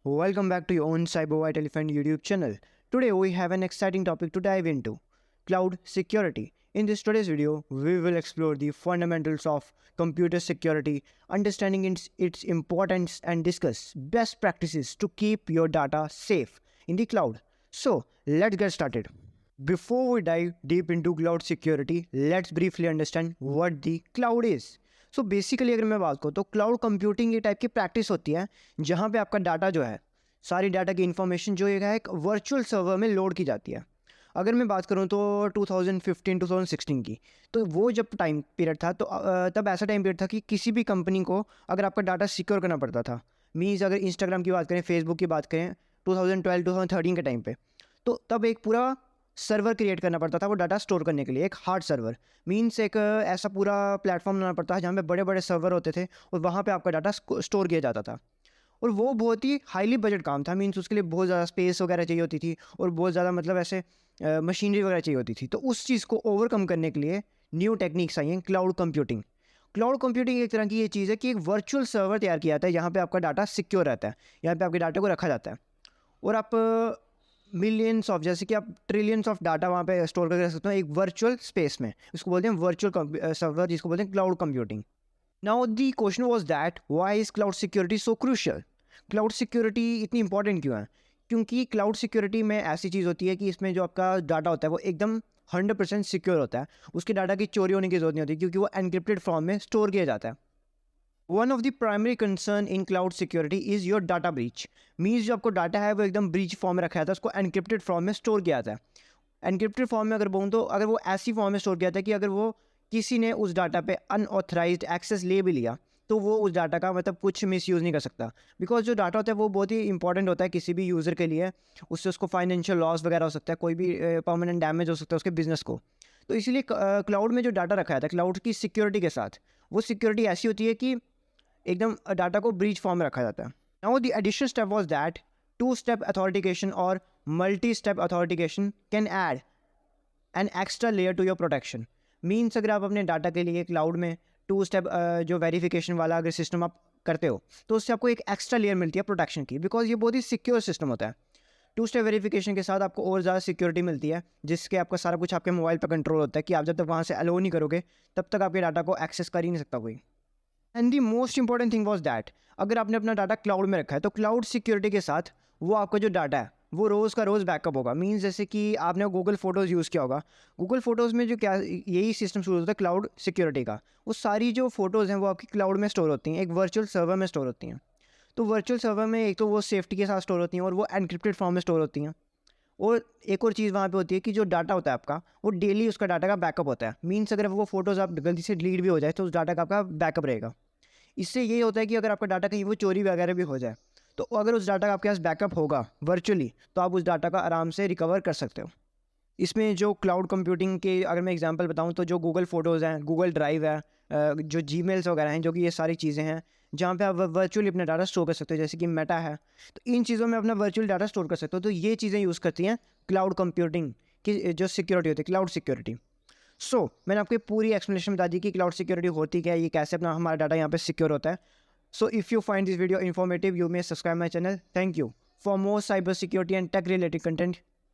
Welcome back to your own Cyber White Elephant YouTube channel. Today we have an exciting topic to dive into: cloud security. In this today's video, we will explore the fundamentals of computer security, understanding its importance, and discuss best practices to keep your data safe in the cloud. So, let's get started. Before we dive deep into cloud security, let's briefly understand what the cloud is. So basically अगर मैं बात करूँ तो cloud computing ये type की practice होती है जहाँ पे आपका डाटा जो है, सारी डाटा की इन्फॉर्मेशन जो है एक वर्चुअल सर्वर में लोड की जाती है। अगर मैं बात करूँ तो 2015-2016 की, तो वो जब टाइम पीरियड था तो तब ऐसा टाइम पीरियड था कि किसी भी कंपनी को अगर आपका डाटा सिक्योर करना पड़ता था, मीन्स अगर इंस्टाग्राम की बात करें, फेसबुक की बात करें 2012-2013 के टाइम पे, तो तब एक पूरा सर्वर क्रिएट करना पड़ता था वो डाटा स्टोर करने के लिए। एक हार्ड सर्वर मीन्स एक ऐसा पूरा प्लेटफॉर्म बनाना पड़ता है जहाँ पे बड़े बड़े सर्वर होते थे और वहाँ पे आपका डाटा स्टोर किया जाता था। और वो बहुत ही हाईली बजट काम था, मीन्स उसके लिए बहुत ज़्यादा स्पेस वगैरह चाहिए होती थी और बहुत ज़्यादा मतलब ऐसे मशीनरी वगैरह चाहिए होती थी। तो उस चीज़ को ओवरकम करने के लिए न्यू टेक्निक्स आई हैं, क्लाउड कंप्यूटिंग। क्लाउड कंप्यूटिंग एक तरह की ये चीज़ है कि एक वर्चुअल सर्वर तैयार किया जाता है यहाँ पे आपका डाटा सिक्योर रहता है, यहाँ पे आपके डाटा को रखा जाता है और आप मिलियंस ऑफ, जैसे कि आप ट्रिलियंस ऑफ डाटा वहाँ पे स्टोर करके रख सकते हो एक वर्चुअल स्पेस में। उसको बोलते हैं वर्चुअल सर्वर, जिसको बोलते हैं cloud computing. Now the question was that why is cloud security so crucial. Cloud security इतनी इंपॉर्टेंट क्यों है? क्योंकि क्लाउड सिक्योरिटी में ऐसी चीज़ होती है कि इसमें जो आपका डाटा होता है वो एकदम 100% सिक्योर होता है। उसके डाटा की चोरी होने की जरूरत नहीं होती क्योंकि वो एनक्रिप्टेड फॉर्म में स्टोर किया जाता है। One of the primary concern in cloud security is your data breach. Means जो आपको डाटा है वो एकदम ब्रीच फॉर्म में रखा जाता है, उसको एनक्रिप्टेड फॉर्म में स्टोर किया जाता है। एनक्रिप्टेड फॉर्म में अगर बोलूँ तो अगर वो ऐसी फॉर्म में स्टोर किया जाता है कि अगर वो किसी ने उस डाटा पे अनऑथराइज्ड एक्सेस ले भी लिया तो वो उस डाटा का मतलब कुछ मिसयूज़ नहीं कर सकता। बिकॉज जो डाटा होता है वो बहुत ही इंपॉर्टेंट होता है किसी भी यूज़र के लिए। उससे उसको फाइनेंशियल लॉस वगैरह हो सकता है, कोई भी परमानेंट डैमेज हो सकता है उसके बिजनेस को। तो इसीलिए क्लाउड में जो डाटा रखा जाता है क्लाउड की सिक्योरिटी के साथ, वो सिक्योरिटी ऐसी होती है कि एकदम डाटा को ब्रीच फॉर्म में रखा जाता है। Now the additional step was that 2-step authentication और multi step authentication can add an extra layer to your protection. Means अगर आप अपने डाटा के लिए क्लाउड में 2-step जो वेरिफिकेशन वाला अगर सिस्टम आप करते हो तो उससे आपको एक एक्स्ट्रा लेयर मिलती है प्रोटेक्शन की, बिकॉज ये बहुत ही सिक्योर सिस्टम होता है। 2-step वेरिफिकेशन के साथ आपको और ज़्यादा सिक्योरिटी मिलती है, जिसके आपका सारा कुछ आपके मोबाइल पर कंट्रोल होता है कि आप जब तक वहाँ से अलो नहीं करोगे तब तक आपके डाटा को एक्सेस कर ही नहीं सकता कोई। And the most important thing was that अगर आपने अपना डाटा क्लाउड में रखा है तो क्लाउड सिक्योरिटी के साथ वो आपका जो डाटा है वो रोज़ का रोज़ बैकअप होगा। मीन्स जैसे कि आपने गूगल फोटोज़ यूज़ किया होगा, गूगल फोटोज़ में जो क्या यही सिस्टम शुरू होता है क्लाउड सिक्योरिटी का। वो सारी जो फोटोज़ हैं वो आपकी क्लाउड में स्टोर होती हैं, एक वर्चुअल सर्वर में स्टोर होती हैं। तो वर्चुअल सर्वर में एक तो वो सेफ्टी के साथ स्टोर होती हैं और वो एनक्रिप्टेड फॉर्म में स्टोर होती हैं। और एक और चीज़ वहाँ पे होती है कि जो डाटा होता है आपका वो डेली उसका डाटा का बैकअप होता है। मीन्स अगर वो फोटोज़ आप गलती से डिलीट भी हो जाए तो उस डाटा का आपका बैकअप रहेगा। इससे ये होता है कि अगर आपका डाटा कहीं वो चोरी वगैरह भी हो जाए तो अगर उस डाटा का आपके पास बैकअप होगा वर्चुअली तो आप उस डाटा का आराम से रिकवर कर सकते हो। इसमें जो क्लाउड कंप्यूटिंग के अगर मैं एग्जांपल बताऊं तो जो गूगल फ़ोटोज़ हैं, गूगल ड्राइव है, जो जीमेल्स वगैरह हैं, जो कि ये सारी चीज़ें हैं जहाँ पे आप वर्चुअली अपना डाटा स्टोर कर सकते हो, जैसे कि मेटा है। तो इन चीज़ों में अपना वर्चुअल डाटा स्टोर कर सकते हो। तो ये चीज़ें यूज़ करती हैं क्लाउड कंप्यूटिंग की जो सिक्योरिटी होती है, क्लाउड सिक्योरिटी। मैंने आपको पूरी एक्सप्लेनेशन बता दी कि क्लाउड सिक्योरिटी होती क्या है, ये कैसे अपना हमारा डाटा यहाँ पे सिक्योर होता है। So if you find this video informative you may subscribe my channel. Thank you for more cyber security and tech related content.